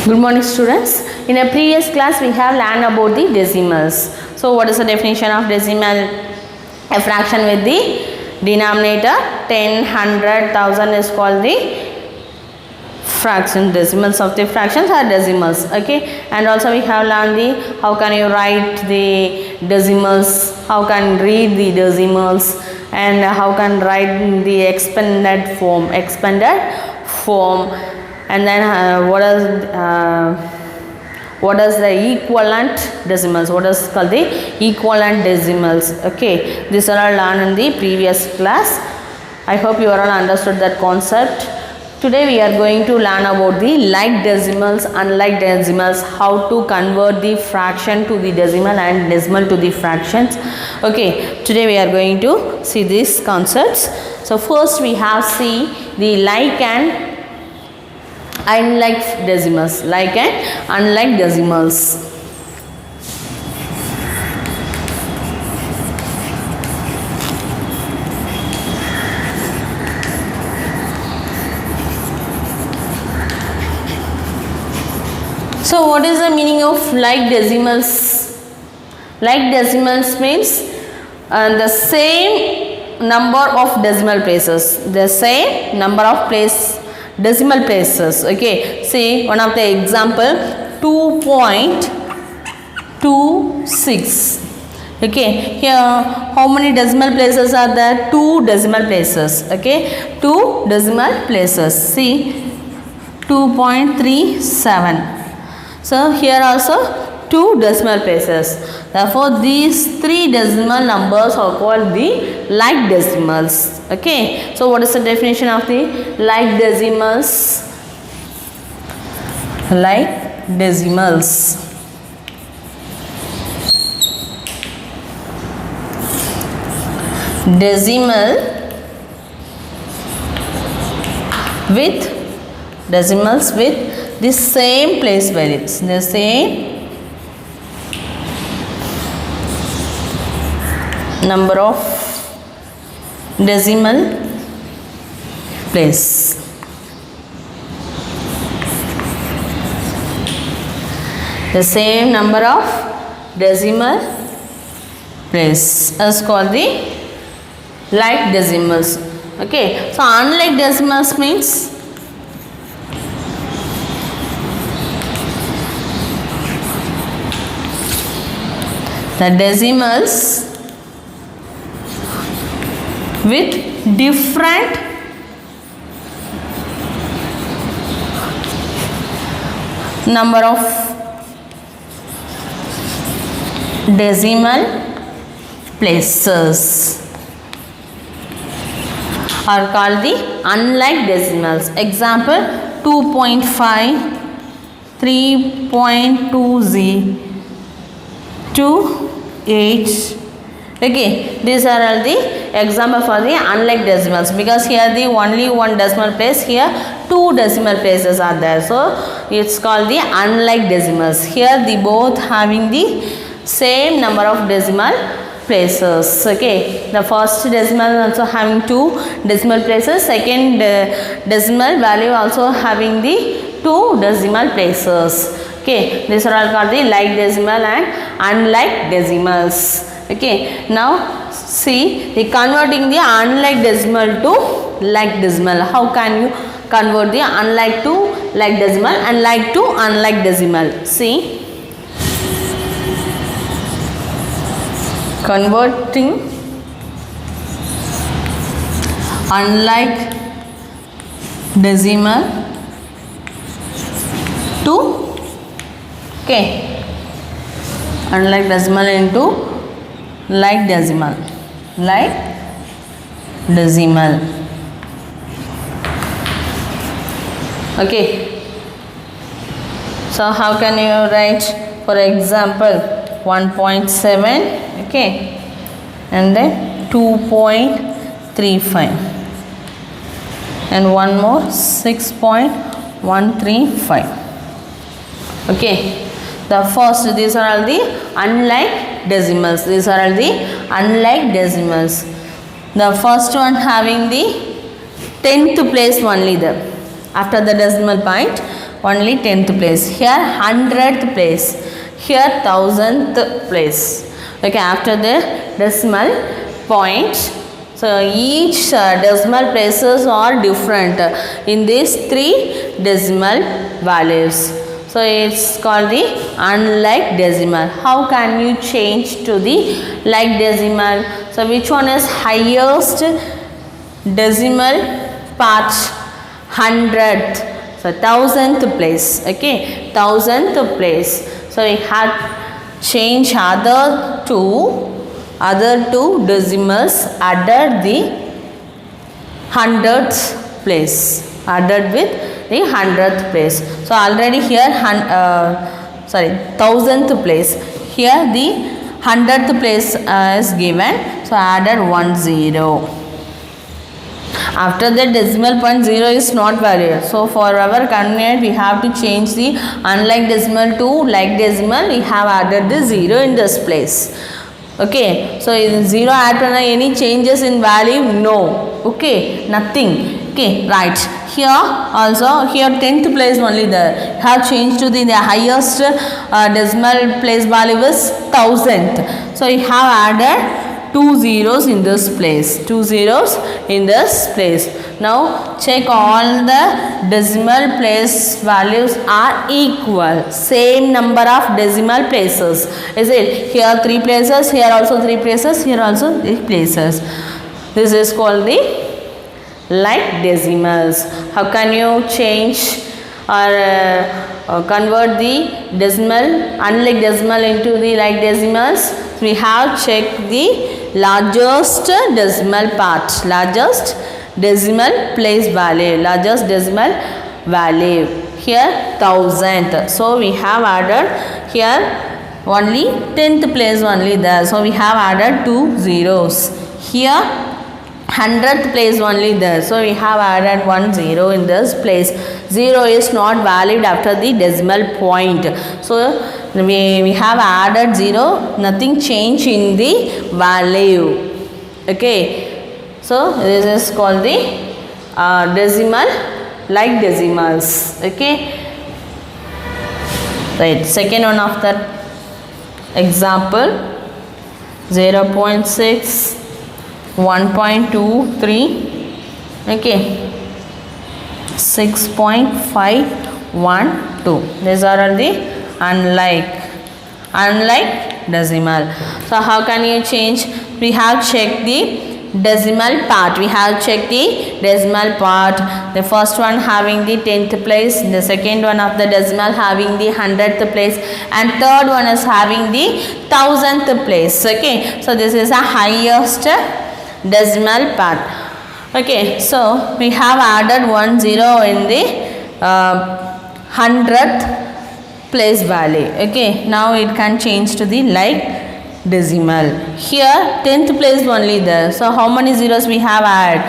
Good morning students. In a previous class we have learned about the decimals. So what is the definition of decimal? A fraction with the denominator 10, 100, 1000 is called the fraction. Decimals of the fractions are decimals. Okay, and also we have learned the how can you write the decimals, how can read the decimals, and how can write the expanded form, and then what is the equivalent decimals, what is called the equivalent decimals. Okay, these are all learned in the previous class. I hope you are all understood that concept. Today we are going to learn about the like decimals, unlike decimals, how to convert the fraction to the decimal and decimal to the fractions. Okay, today we are going to see these concepts. So first we have see the like and unlike decimals, like and unlike decimals. So what is the meaning of like decimals? Like decimals means the same number of decimal places, the same number of decimal places. Okay, see one of the example 2.26. okay, here how many decimal places are there? 2 decimal places. Okay, 2 decimal places. See 2.37. so here also 2 decimal places. Therefore these 3 decimal numbers are called the like decimals. Okay, so what is the definition of the like decimals? Like decimals. Decimal with decimals with the same place values, the same number of decimal place. The same number of decimal place is called the like decimals. Okay, so unlike decimals means the decimals with different number of decimal places are called the unlike decimals. Example 2.5, 3.20, 2.8. Okay, these are all the example for the unlike decimals, because here the only one decimal place, here 2 decimal places are there, so it's called the unlike decimals. Here the both having the same number of decimal places. Okay, the first decimal also having 2 decimal places, second decimal value also having the 2 decimal places. Okay, these are all called the like decimal and unlike decimals. Okay, now see the converting the unlike decimal to like decimal. How can you convert the unlike to like decimal and like to unlike decimal? See, converting unlike decimal to unlike decimal into like decimal. Okay, so how can you write, for example 1.7, okay, and then 2.35, and one more 6.135. okay, the first, these are all the unlike decimals. These are all the unlike decimals. The first one having the 10th place only there. After the decimal point, only 10th place. Here 100th place. Here 1000th place. Okay, after the decimal point. So each decimal places are different in these 3 decimal values. So it's called the unlike decimal. How can you change to the like decimal? So which one is highest decimal part? 100th. So 1000th place. Okay, 1000th place. So we have changed other two decimals added the 100th place, added with the 100th place. So already here 1000th place, here the 100th place is given, so added 1 0. After that decimal point 0 is not valid, so for our convenience we have to change the unlike decimal to like decimal. We have added the 0 in this place. Okay, so in 0 add any changes in value? No. Okay, nothing. Okay, right. Here also, here 10th place only there. Have changed to the highest decimal place value is 1000th. So you have added 2 zeros in this place. 2 zeros in this place. Now check all the decimal place values are equal. Same number of decimal places. Is it? Here 3 places, here also 3 places, here also 3 places. This is called the like decimals. How can you change or convert the decimal, unlike decimal into the like decimals? We have checked the largest decimal part, largest decimal place value, largest decimal value. Here 1000th. So we have added here only 10th place only there. So we have added 2 zeros. Here 100th place only there. So we have added 1 0 in this place. 0 is not valid after the decimal point. So we have added 0, nothing change in the value. Okay, so this is called the decimal like decimals. Okay, right. Second one of that example, 0.6, 1.23, okay, 6.512. These are the unlike decimal. So how can you change? We have checked the decimal part. We have checked the decimal part. The first one having the 10th place, the second one of the decimal having the 100th place, and third one is having the 1000th place. Okay, so this is a highest decimal part. Okay, so we have added 1 0 in the 100th place value. Okay, now it can change to the like decimal. Here 10th place only there. So how many zeros we have added?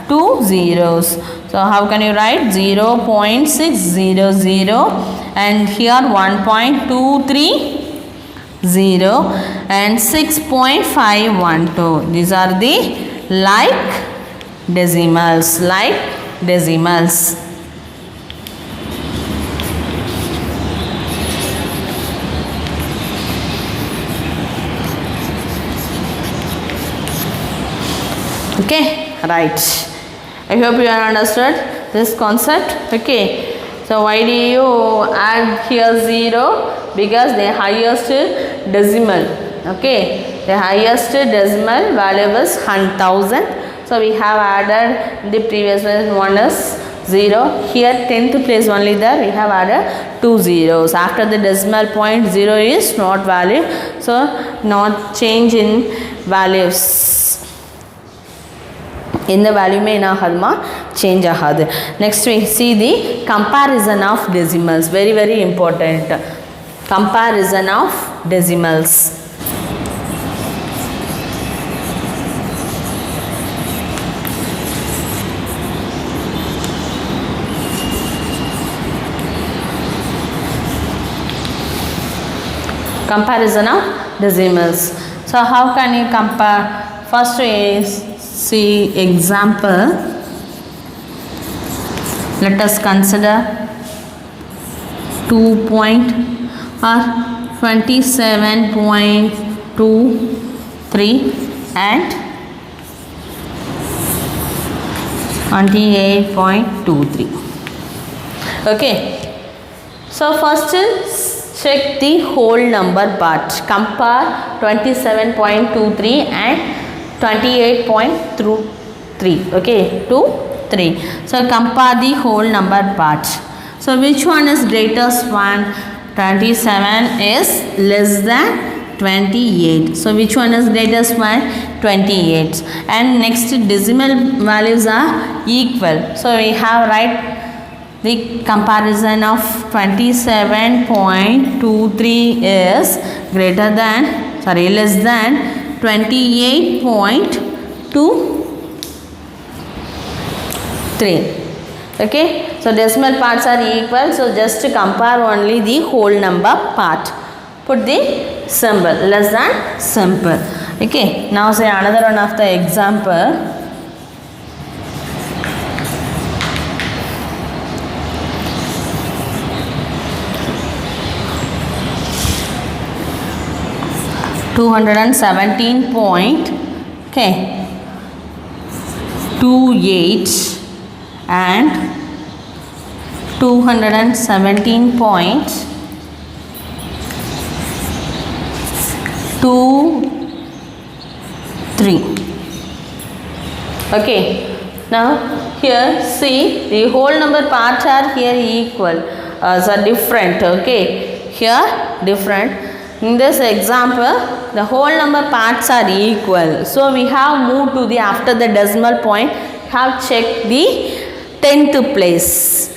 2 zeros. So how can you write? 0.600 and here 1.230 and 6.512. These are the like decimals. Like decimals. Okay, right. I hope you have understood this concept. Okay, so why do you add here 0? Because the highest decimal. Okay, the highest decimal value is 1000. So we have added the previous one is 0. Here 10th place only there. We have added 2 zeros. After the decimal point 0 is not valid. So not change in values. In the value may change ahadu. Next we see the comparison of decimals. Very very important. Comparison of decimals. Comparison of decimals. So how can you compare? First we see example. Let us consider 2 point or 27.23 and 28.23. Okay, so first check the whole number part. Compare 27.23 and 28.3. Okay, 2 3. So compare the whole number part. So which one is greatest one? 27 is less than 28. So which one is greatest one? 28. And next decimal values are equal. So we have write the comparison of 27.23 is greater than, less than 28.23. Okay, so decimal parts are equal, so just compare only the whole number part. Put the symbol less than symbol. Okay, now say another one of the example. Okay, 28 and 217.23. Okay, now here see the whole number parts are here equal, so different. Okay, here different. In this example, the whole number parts are equal, so we have moved to the after the decimal point, have checked the 10th place.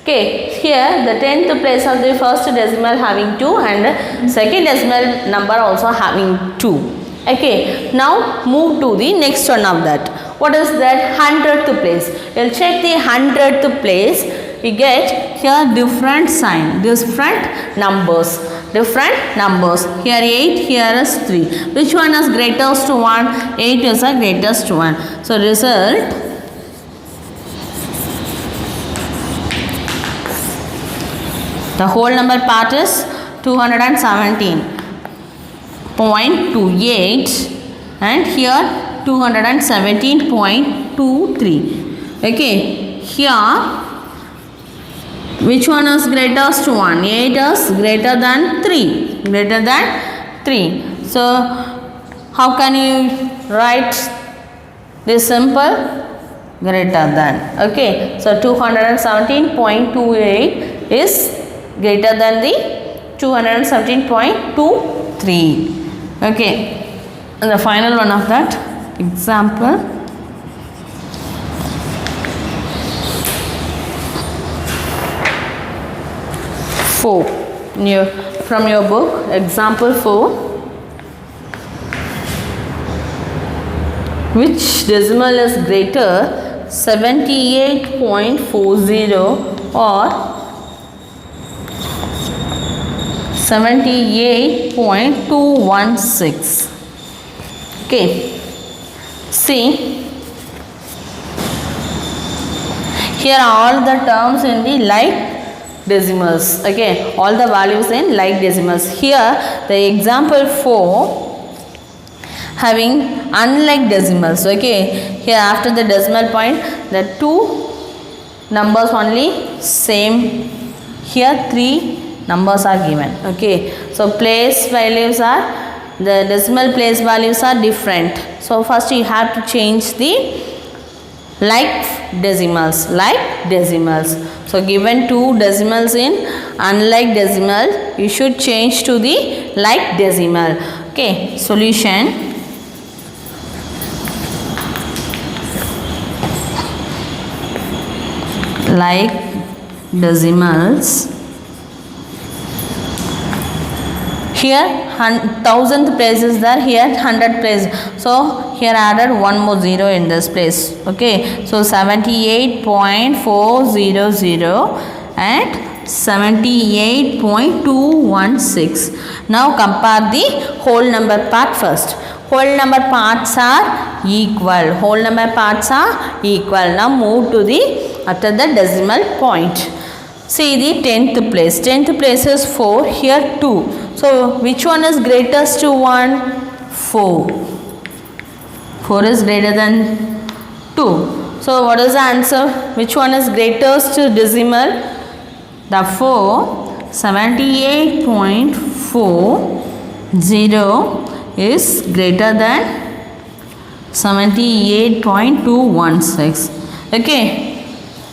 Okay, here the 10th place of the first decimal having 2 and second decimal number also having 2. Okay, now move to the next one of that. What is that? 100th place. We'll check the 100th place. We get here different sign, different numbers. Here 8, here is 3. Which one is greatest one? 8 is the greatest one. So result, the whole number part is 217.28 and here 217.23. Okay, here which one is greatest one? 8 is greater than 3. So how can you write this simple? Greater than. Okay, so 217.28 is greater than the 217.23. Okay, and the final one of that example. From your book, example 4. Which decimal is greater, 78.40 or 78.216? Okay, see, here all the terms in the like decimals. Okay, all the values in like decimals. Here the example 4 having unlike decimals. Okay, here after the decimal point the 2 numbers only same, here 3 numbers are given. Okay, so place values are, the decimal place values are different. So first you have to change the like decimals. So given 2 decimals in unlike decimal, you should change to the like decimal. Okay, solution. Like decimals. Here 1000th place is there, here 100th place. So here added one more 0 in this place. Okay, so 78.400 and 78.216. Now compare the whole number part first. Whole number parts are equal. Now move to the after the decimal point. See the 10th place. 10th place is 4. Here 2. So which one is greatest to 1? 4. 4 is greater than 2. So what is the answer? Which one is greatest decimal? Therefore 78.40 is greater than 78.216. Okay.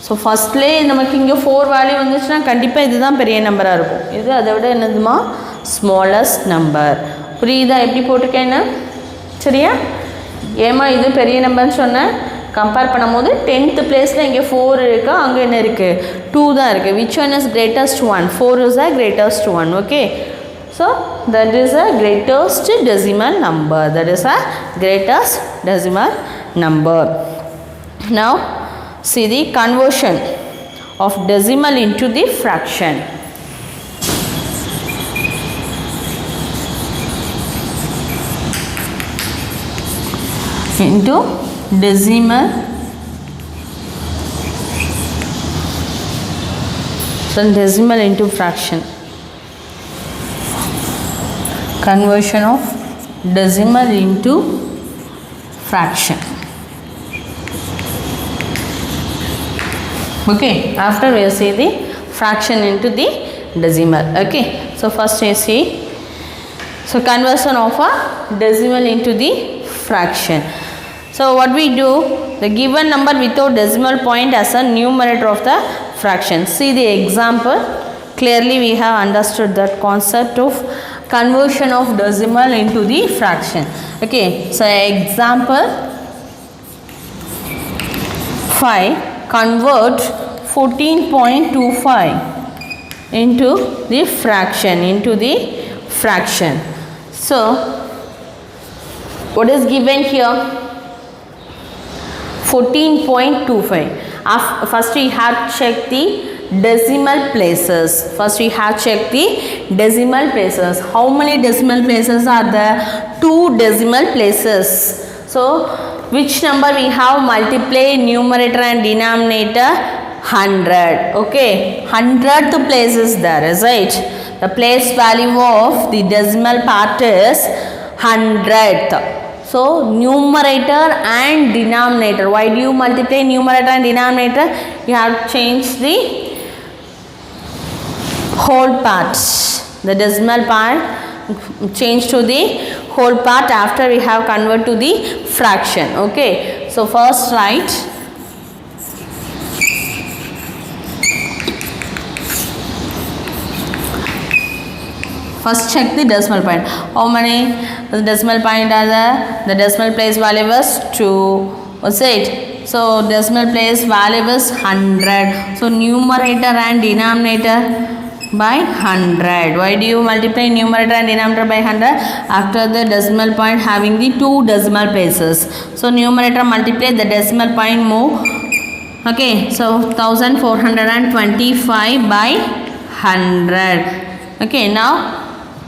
So ஃபஸ்ட்லேயே நமக்கு இங்கே 4 value வந்துச்சுன்னா கண்டிப்பாக இதுதான் பெரிய நம்பராக இருக்கும். இது அதை விட என்னதுமா ஸ்மாலஸ்ட் நம்பர். புரியுதா எப்படி போட்டிருக்கேன்னு? சரியா? ஏமா இது பெரிய நம்பர்னு சொன்னேன். கம்பேர் பண்ணும்போது 10th பிளேஸில் இங்கே 4 இருக்கா, அங்கே என்ன இருக்குது 2 தான் இருக்குது. Which one is greatest 1? 4 is the greatest 1. Okay. So that is a greatest decimal number. That is a greatest decimal number. Now see the conversion of decimal into the fraction. Into decimal. So decimal into fraction. Conversion of decimal into fraction. Okay, after we see the fraction into the decimal. Okay, so first you see, so conversion of a decimal into the fraction. So what we do, the given number without decimal point as a numerator of the fraction. See the example. Clearly we have understood that concept of conversion of decimal into the fraction. Okay, so example 5. Convert 14.25 into the fraction. So what is given here? 14.25. First we have checked the decimal places. How many decimal places are there? 2 decimal places. So which number we have? Multiply numerator and denominator. 100. Okay, 100th place is there, is it? The place value of the decimal part is 100th. So numerator and denominator. Why do you multiply numerator and denominator? You have changed the whole part. The decimal part change to the whole part after we have convert to the fraction. Okay, so first write first check the decimal point. How many decimal point are there? The decimal place value was 2. What's it? So decimal place value is 100. So numerator and denominator by 100. Why do you multiply numerator and denominator by 100? After the decimal point having the 2 decimal places. So numerator multiply, the decimal point move. Okay, so 1425 by 100. Okay, now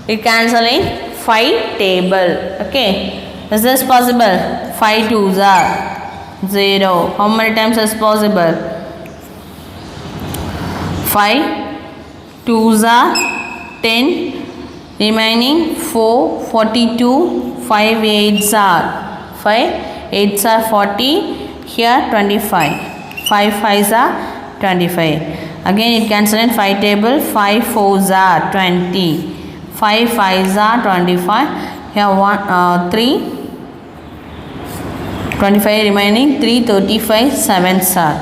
we cancel in 5 table. Okay, is this possible? 5 2s are 0. How many times is possible? 5 2s are 10, remaining 4, 42, 5 8s are 5, 8s are 40, here 25, 5 5s are 25. Again it cancel in 5 table, 5 4s are 20, 5 5s are 25, here 3, 25 remaining, 3 35, 7s are.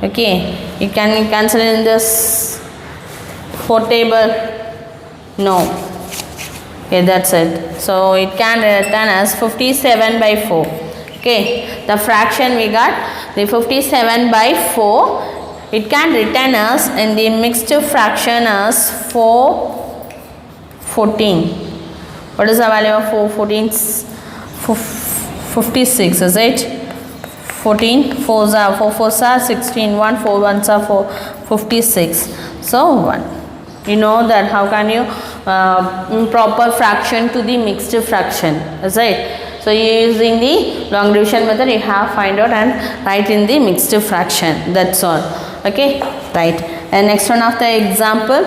Okay, you can cancel in this 4 table? No. Okay, that's it. So it can return as 57 by 4. Okay, the fraction we got the 57 by 4. It can return us in the mixed fraction as 414. What is the value of 414? 56, is it? 14 4s are 4 4s are 16, 1 4 1s are 4, 56. So 1. You know that how can you proper fraction to the mixed fraction, is it? So using the long division method you have find out and write in the mixed fraction. That's all. Okay, right. And next one of the example.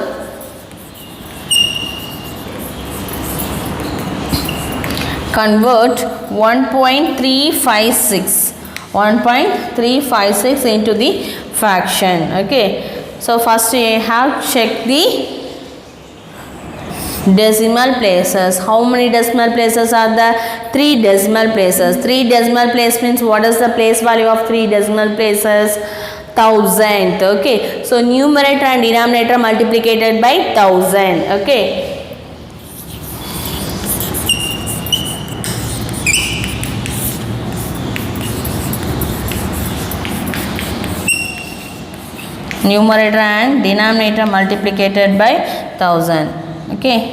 Convert 1.356 into the fraction. Okay. So first we have check the decimal places. How many decimal places are there? 3 decimal places. 3 decimal place means what is the place value of 3 decimal places? 1000. Okay. So numerator and denominator multiplied by 1000. Okay. Numerator and denominator multiplied by 1000. Okay,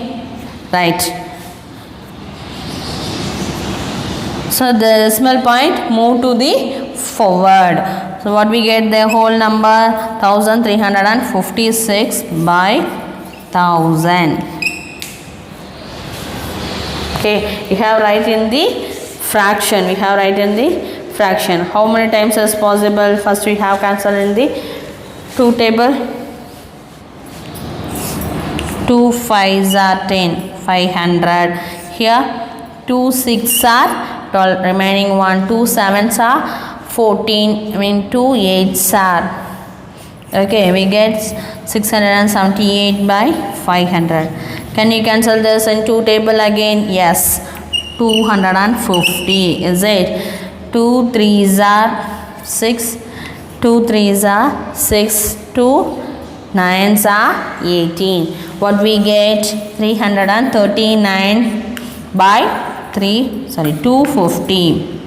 right. So the decimal point move to the forward. So what we get, the whole number 1356 by 1000. Okay, we have write in the fraction. How many times is possible? First we have cancel in the 2 table. 2 5s are 10, 500. Here 2 6 are 12, remaining 1. 2 7s are 14, 2 8s are. Okay, we get 678 by 500. Can you cancel this in 2 table again? Yes, 250. Is it? 2 3s are 6. 2 3s are 6. 2 9s are 18. What we get? 339 by 250.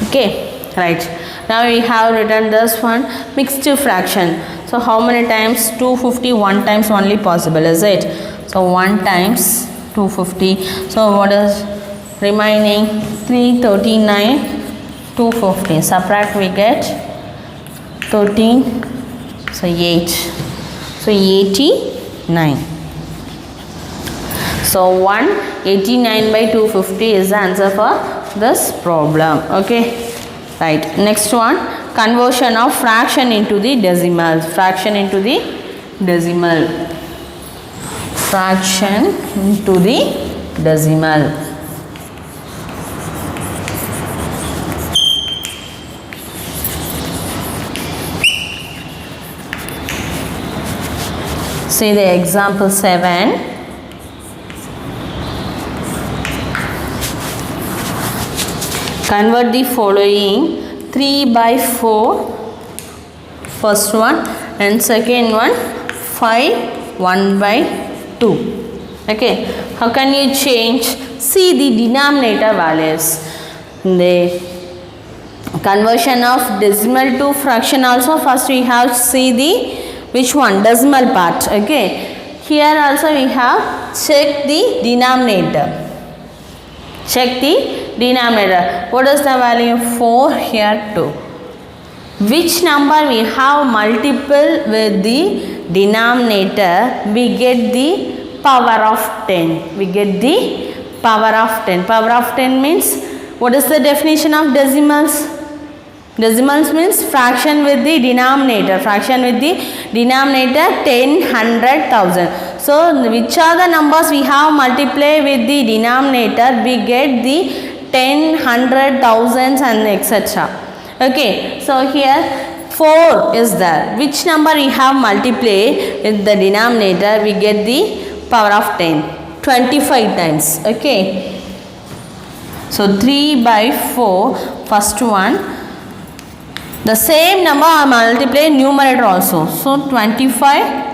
Okay, right. Now we have written this one, mixed fraction. So how many times? 250 1 times only possible, is it? So 1 times 250. So what is remaining? 339, 250. Subtract, we get 13. So 8. So 89. So 189 by 250 is the answer for this problem. Okay, right. Next one, conversion of fraction into the decimal. Fraction into the decimal. See the example 7. Convert the following: 3 by 4, first one, and second one 5 1 by 2. Okay, how can you change? See the denominator values. The conversion of decimal to fraction also, first we have to see the which one? Decimal part. Okay, here also we have check the denominator. What is the value? 4, here 2. Which number we have multiple with the denominator, we get the power of 10. Power of 10 means, what is the definition of decimals? Decimals means fraction with the denominator. 10, 100, 1000. So which are the numbers we have multiply with the denominator, we get the 10, 100, thousands and etc. Okay, so here 4 is there. Which number we have multiply with the denominator, we get the power of 10. 25 times. Okay, so 3 by 4, first one. The same number I multiply numerator also. So 25.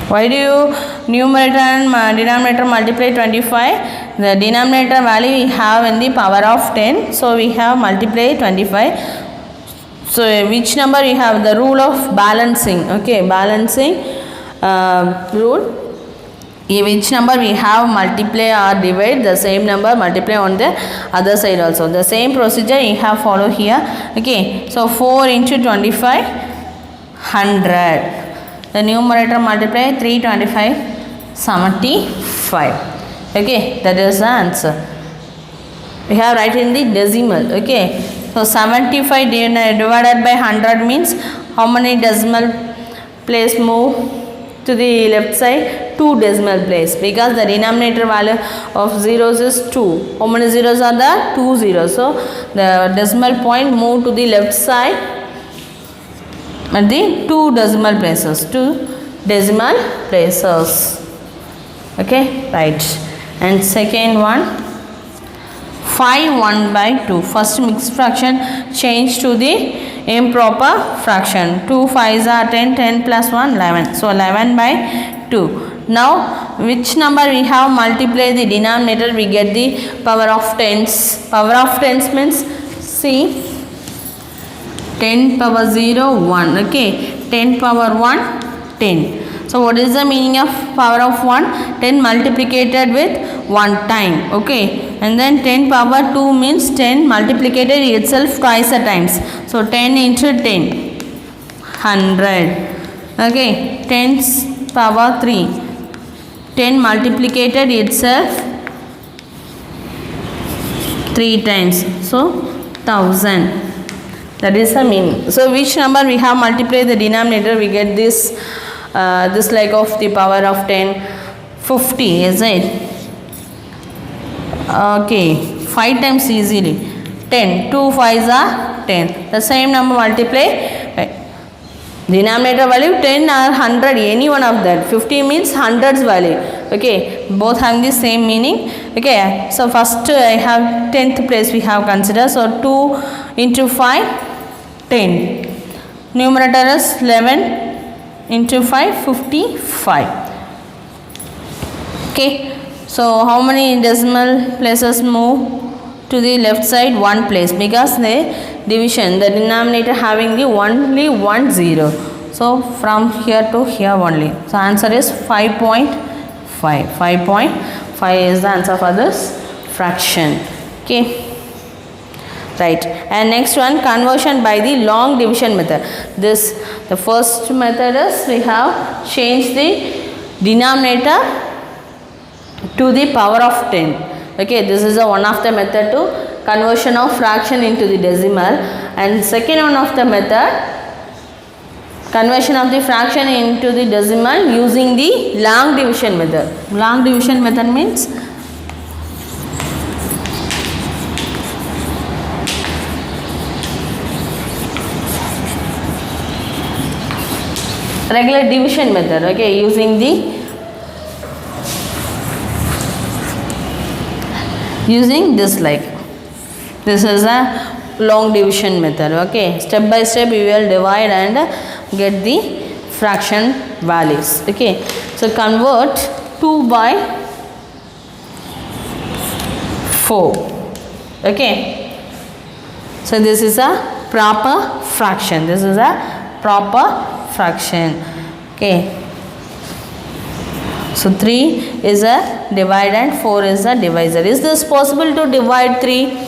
Why do you numerator and denominator multiply 25? The denominator value we have in the power of 10. So we have multiply 25. So which number we have? The rule of balancing. Okay, balancing rule. Which number we have multiply or divide, the same number multiply on the other side also. The same procedure we have follow here. Okay, so 4 into 25, 100. The numerator multiply 325, 75. Okay, that is the answer. We have write in the decimal. Okay, So 75 divided by 100 means how many decimal place move to the left side? 2 decimal place, because the denominator value of zeros is 2. How many zeros are there? 2 zeros. So the decimal point move to the left side at the 2 decimal places. 2 decimal places. Okay, right. And second one, 5 1 by 2. First mixed fraction change to the improper fraction. 2 5s are 10, 10 plus 1 11. So 11 by 2. Now which number we have multiply the denominator, we get the power of tens. Power of tens means, see, 10 power 0 1. Okay, 10 power 1 10. So what is the meaning of power of 1? 10 multiplicated with 1 time. Okay, and then 10 power 2 means 10 multiplicated itself twice a times. So 10 into 10 100. Okay, 10 power 3 10 multiplicated itself 3 times. So 1000. That is the meaning. So which number we have multiplied the denominator, we get this this like of the power of 10. 50, is it? Okay, 5 times easily. 10. 2 5s are 10. The same number multiply. Denominator value 10 or 100, any one of that. 50 means hundreds value. Okay, both have the same meaning. Okay, so first I have 10th place we have considered. So 2 into 5, 10. Numerator is 11 into 5, 55. Okay, so how many decimal places move to the left side? 1 place, because the division, the denominator having the only 1 0. So from here to here only. So answer is 5.5. 5.5 is the answer for this fraction. Okay, right. And next one, conversion by the long division method. This, the first method is we have changed the denominator to the power of 10. Okay, this is a one of the method to conversion of fraction into the decimal. And second one of the method, conversion of the fraction into the decimal using the long division method. Long division method means regular division method. Okay, using this, like this is a long division method. Okay, step by step we will divide and get the fraction values. Okay, so convert 2 by 4. Okay, so this is a proper fraction. This is a proper fraction. Okay, so 3 is a divide and 4 is a divisor. Is this possible to divide 3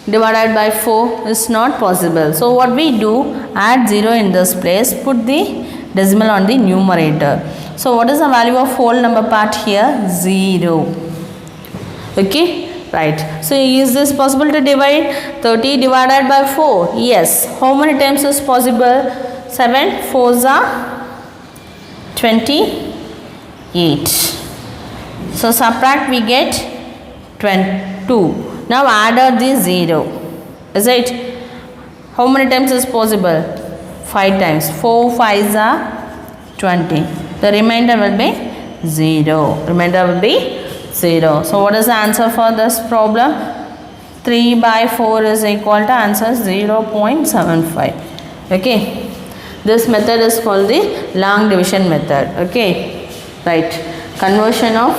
divided by 4? Is not possible. So what we do, add 0 in this place, put the decimal on the numerator. So what is the value of whole number part here? 0. Okay, right. So is this possible to divide 30 divided by 4? Yes. How many times is possible? 7 4s are 28. So subtract, we get 22. Now add the 0. Is it? How many times is possible? 5 times. 4 5s are 20. The remainder will be 0. Remainder will be 0. So what is the answer for this problem? 3 by 4 is equal to answer 0.75. Okay. This method is called the long division method. Okay, right. Conversion of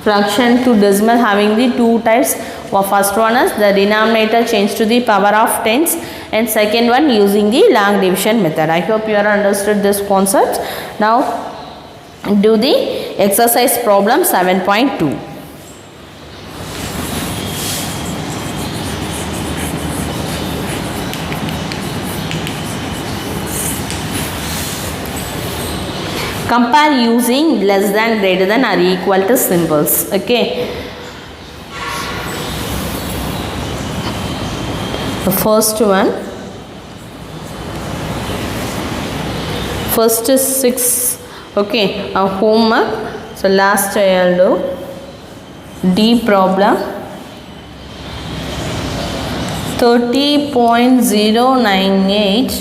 fraction to decimal having the two types. First one is the denominator changed to the power of tens, and second one using the long division method. I hope you are understood this concept. Now do the exercise problem 7.2. Compare using less than, greater than or equal to symbols. Okay. The first one, first 6, okay, a homework. So last I'll do D problem 30.098,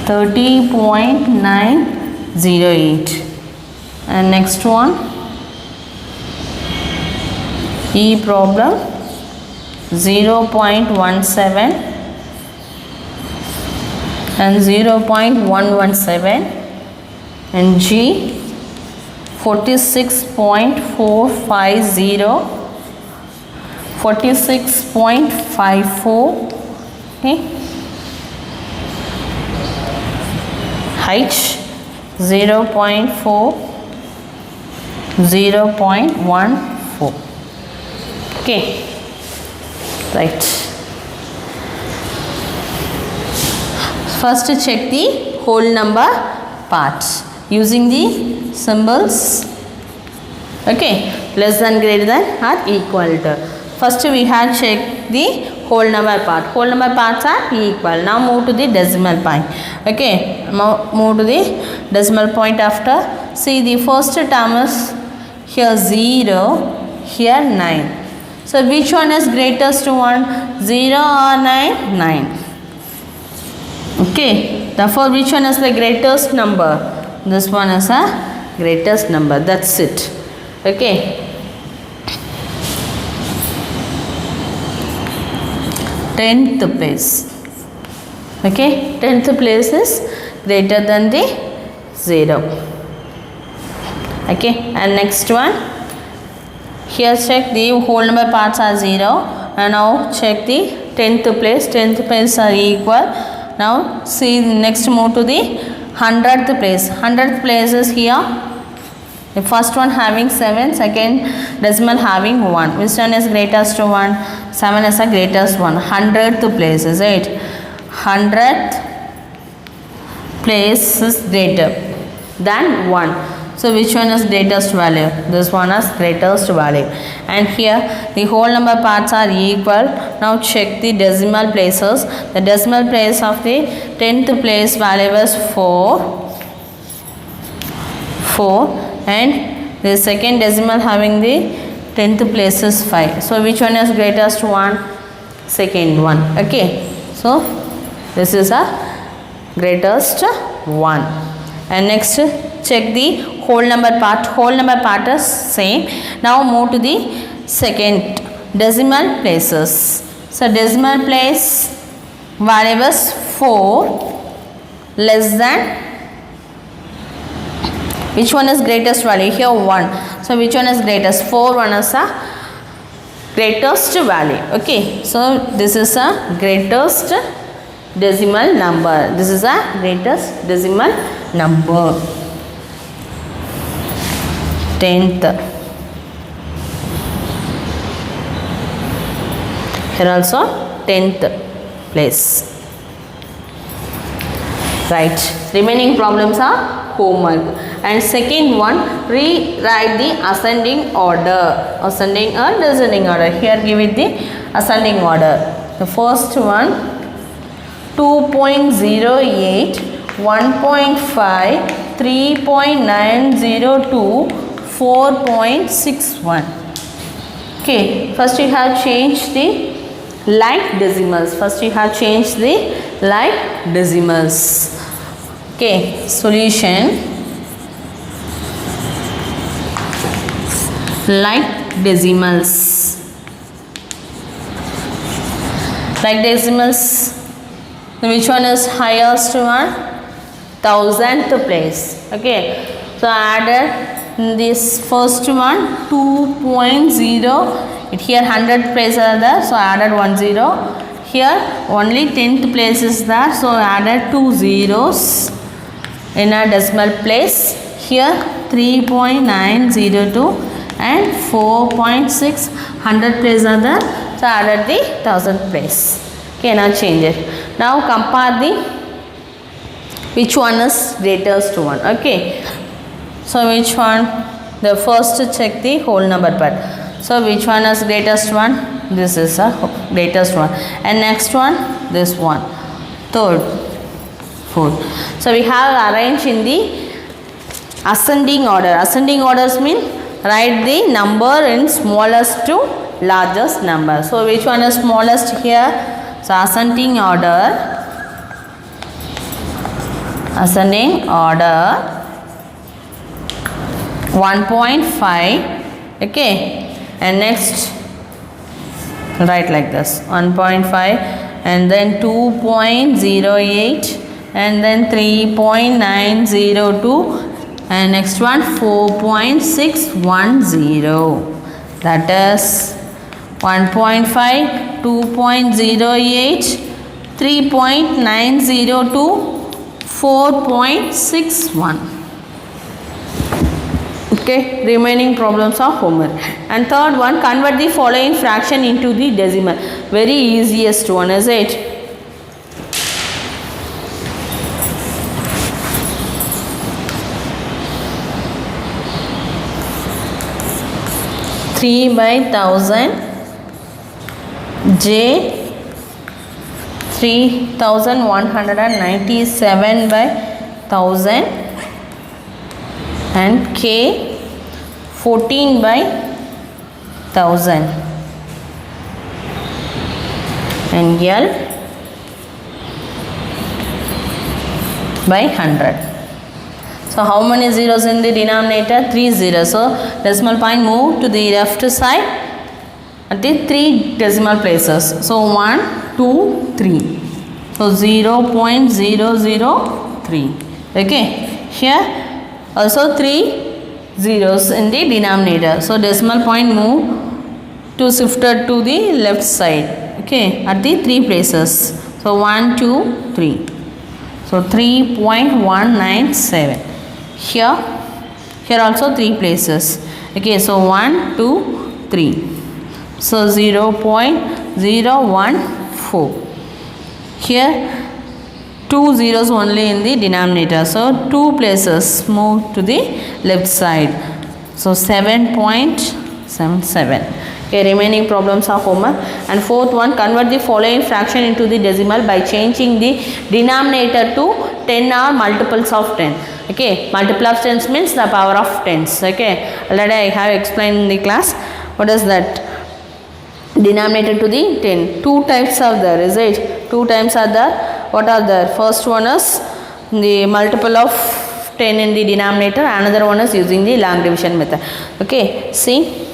30.908, and next one E problem 0.17 and 0.117, and G 46.450, 46.54, okay. H 0.4, 0.14, okay, right. First check the whole number part using the symbols, okay, less than, greater than, or equal to. First we have checked the whole number part. Whole number parts are equal. Now move to the decimal point. Okay, move to the decimal point after. See, the first term is here 0, here 9. So which one is greatest one? 0 or 9? 9. Okay, therefore which one is the greatest number? This one is a greatest number. That's it. Okay. 10th place. Okay, 10th place is greater than the 0. Okay, and next one. Here check the whole number parts are 0. And now check the 10th place. 10th place are equal. Now see, next move to the 100th place. 100th place is here. The first one having 7, second decimal having 1. Which one is greatest to 1? 7 is the greatest one. 100th place is it. 100th place is greater than 1. So which one is greatest value? This one is greatest value. And here the whole number parts are equal. Now check the decimal places. The decimal place of the 10th place value is 4. And the second decimal having the 10th place is 5. So which one is greatest one? Second one. Okay. So this is a greatest one. And next check the whole number part. Whole number part is same. Now move to the second decimal places. So decimal place value is 4 less than. Which one is greatest value? Here 1. So which one is greatest? 4, 1 is a greatest value. Okay. So this is a greatest decimal number. This is a greatest decimal number. 10th. Here also 10th place. Right. Remaining problems are homework. And second one, rewrite the ascending order. Ascending or descending order. Here give it the ascending order. The first one 2.08, 1.5, 3.902, 4.61. Okay, first you have changed the like decimals. First you have changed the like decimals. Okay, solution. Like decimals. Like decimals. Which one is highest one? 1000th place. Okay. So I added this first one 2.0. It here 100 places are there. So I added 1 0. Here only 10th place is there. So I added 2 zeros in a decimal place. Here 3.902. And 4.6 100 place are there. So added the 1000th place. Okay, now change it. Now compare the which one is greatest one. Okay. So which one? The first check the whole number part. So which one is greatest one? this is a latest one, and next one this one, third, fourth. So we have arranged in the ascending order. Ascending orders mean write the number in smallest to largest number. So which one is smallest here? So ascending order, 1.5. Okay, and next write like this, 1.5, and then 2.08, and then 3.902, and next one 4.610. That is 1.5, 2.08, 3.902, 4.61. Okay, remaining problems are homework. And third one, convert the following fraction into the decimal. Very easiest one, is it? Three by 1000, J 3197 by 1000, and K 14 by 1000, and L by 100. So how many zeros in the denominator? 3 zeros. So decimal point move to the left side at the 3 decimal places. So 1, 2, 3. So 0.003. Okay. Here also 3 zeros in the denominator. So decimal point move to shifted to the left side. Okay. At the 3 places. So 1, 2, 3. So 3.197. Here also 3 places. Okay, so 1, 2, 3. So 0.014. Here 2 zeros only in the denominator. So 2 places move to the left side. So 7.77. Okay, remaining problems are homework. And fourth one, convert the following fraction into the decimal by changing the denominator to 10 or multiples of 10. Okay, multiple of 10 means the power of tens. Okay, already I have explained in the class. What is that? Denominator to the 10. 2 types are there, is it? 2 times are there. What are there? First one is the multiple of 10 in the denominator. Another one is using the long division method. Okay, see.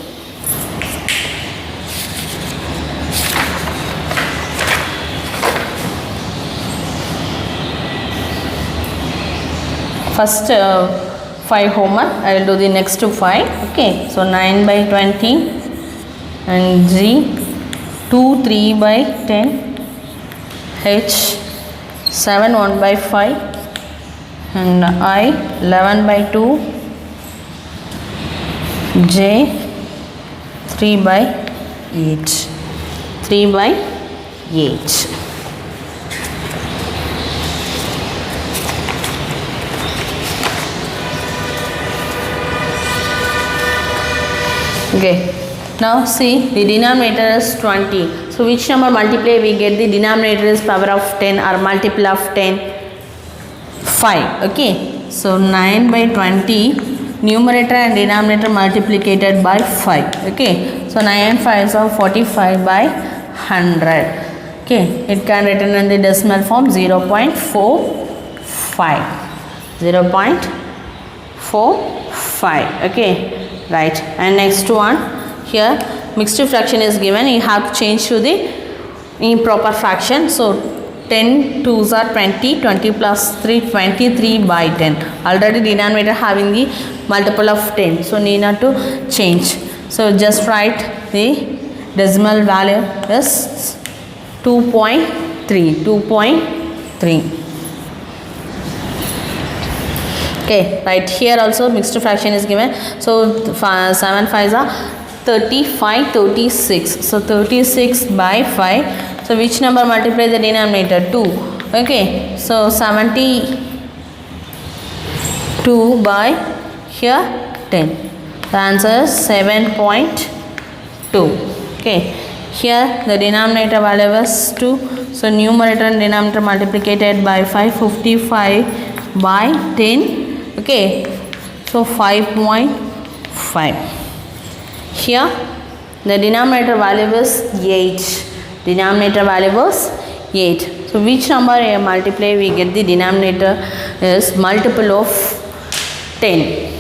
First 5 homework, I will do the next 5. Okay, so 9 by 20, and G 2 3 by 10, H 7 1 by 5, and I 11 by 2, J 3 by 8, 3 by 8. Okay, now see, the denominator is 20. So which number multiply we get? The denominator is power of 10 or multiple of 10? 5. Okay, so 9 by 20, numerator and denominator multiplicated by 5. Okay, so 9 and 5 are 45 by 100. Okay, it can written in the decimal form 0.45. 0.45. Okay. Right, and next one, here mixed fraction is given. You have to change to the improper fraction. So 10 2s are 20, 20 plus 3, 23 by 10. Already denominator having the multiple of 10, so need not to change. So just write the decimal value is 2.3. Okay, right, here also mixed fraction is given. So 7 5s are 35, 36. So 36 by 5. So which number multiply the denominator? 2. Okay, so 72 by here 10. The answer is 7.2. Okay, Here the denominator value was 2. So numerator and denominator multiplied by 555 by 10. Okay. So 5.5. Here the denominator value was 8. Denominator value was 8. So which number multiply we get the denominator is multiple of 10.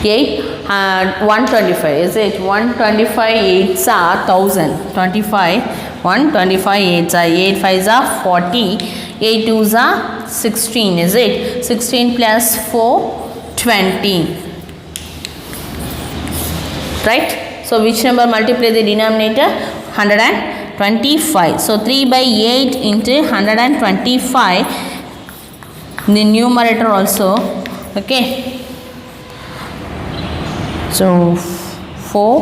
8 125 is it? 125 8s are 1000. 25 125 8s are 8 5s are 40. 8 2s are 16 is it? 16 plus 4 20. Right? So which number multiply the denominator? 125. So 3 by 8 into 125. The numerator also. Okay. So 4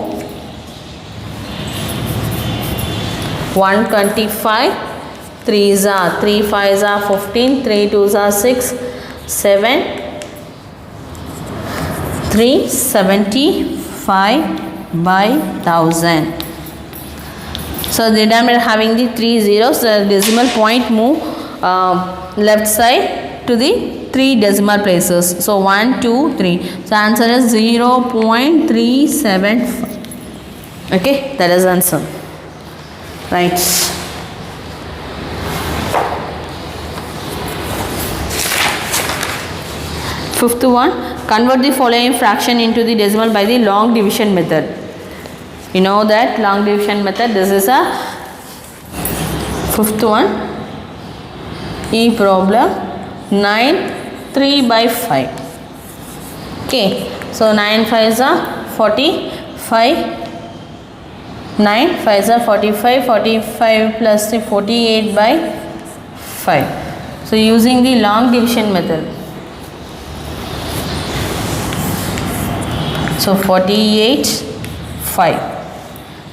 125 3s are 3 5s are 15 3 2s are 6 7 375 by 1000. So the denominator having the 3 zeros, the decimal point move left side to the 3 decimal places. So 1 2 3. So answer is 0.375. Okay, that is answer. Right. Fifth one, convert the following fraction into the decimal by the long division method. You know that long division method. This is a fifth one. E problem 9 3 by 5. Okay, so 9 5s are 45. 9 5s are 45. 45 plus 3 48 by 5. So using the long division method. So 48 5.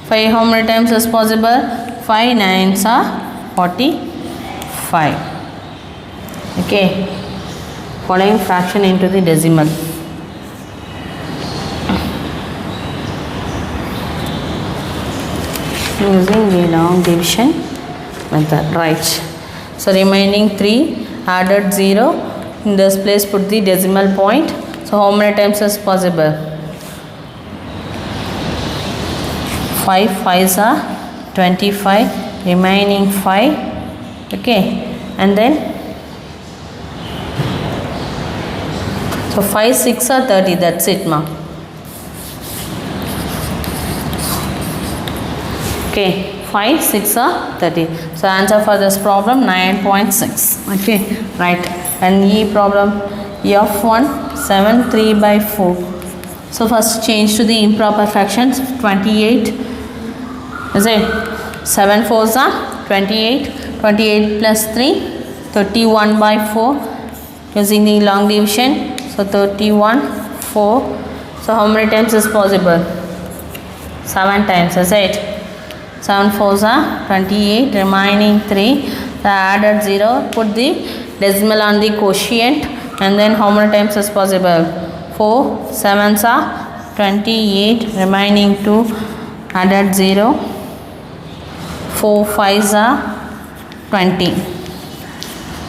5 how many times is possible? 5 9s are 45. Okay. Following fraction into the decimal. Using the long division method. Right. So remaining 3 added 0. In this place put the decimal point. So how many times is possible? 5 5s are 25. Remaining 5. Okay. And then so 5 6 are 30, that's it ma. Okay, 5 6 are 30. So answer for this problem 9.6. Okay, right. And E problem F1 7 3 by 4. So first change to the improper fractions. 28 is it? 7 4s are 28. 28 plus 3 31 by 4 using the long division. So 31 4. So how many times is possible? 7 times is it? 7 4s are 28. Remaining 3. The added 0. Put the decimal on the quotient. And then how many times is possible? 4 7s are 28. Remaining 2. Added 0. 4 5s are 20.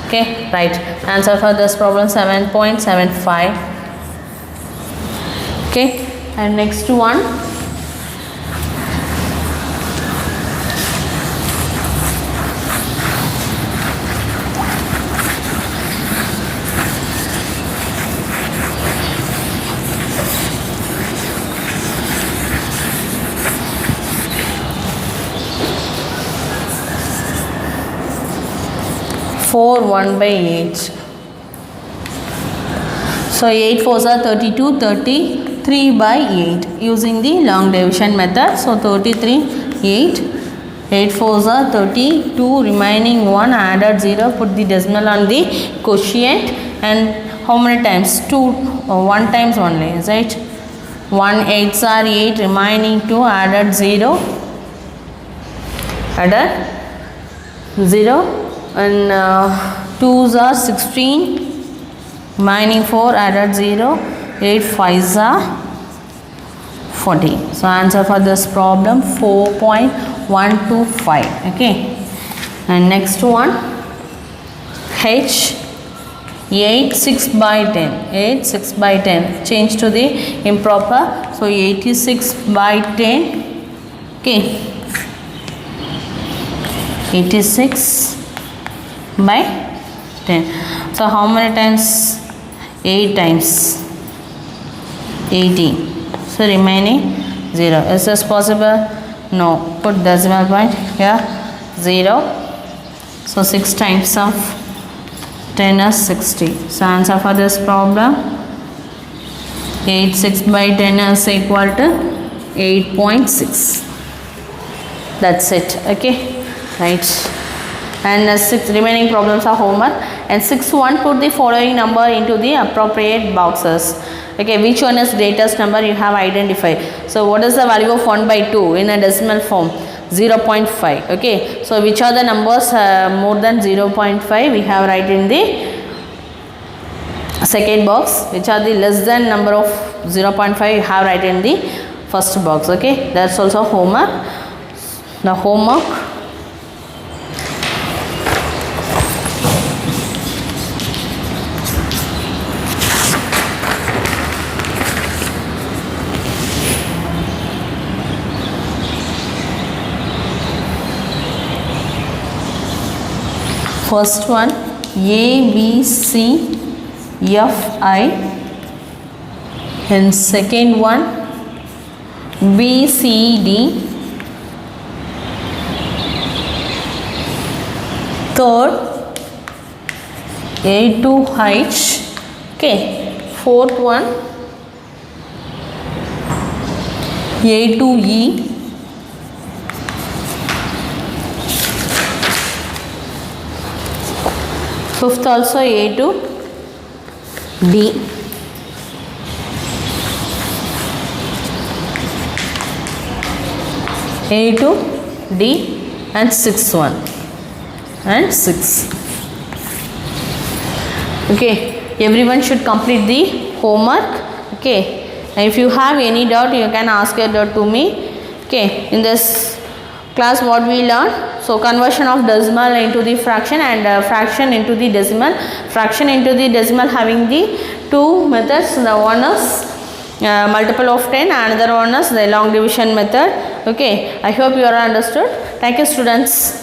Okay, right. Answer for this problem 7.75. Okay, and next one. Four 1 by 8. So 8 4s are 32, 33 by 8 using the long division method. So 33 8. 8 4s are 32. Remaining 1 added 0. Put the decimal on the quotient. And how many times? 2 or 1 times only, is it? 1 8s are 8. Remaining 2 added 0. Added 0. And 2s are 16. Remaining 4 added 0. 8 5s are 40. So answer for this problem 4.125. Okay, and next one, H 8 6 by 10. 8 6 by 10 change to the improper, so 86 by 10. Okay, 86 by 10. So how many times? 8 times 80. So remaining 0. Is this possible? No. Put decimal point here, 0. So 6 times of 10 is 60. So answer for this problem 8 6 by 10 is equal to 8.6. That's it. Okay, right. And 6 remaining problems are homework. And 6.1, put the following number into the appropriate boxes. Okay, which one is greatest number you have identified? So what is the value of 1 by 2 in a decimal form? 0.5. Okay, so which are the numbers more than 0.5? We have write in the second box. Which are the less than number of 0.5? You have write in the first box. Okay, that's also homework. The homework, first one A B C F I, and second one B C D, third A to H. Okay, fourth one A to E, fifth also A to D, A to D, and sixth one and 6. Okay, everyone should complete the homework. Okay, and if you have any doubt, you can ask your doubt to me. Okay, in this class what we learned, so conversion of decimal into the fraction, and fraction into the decimal. Fraction into the decimal having the two methods. The one is multiple of 10, another one is the long division method. Okay, I hope you are understood. Thank you, students.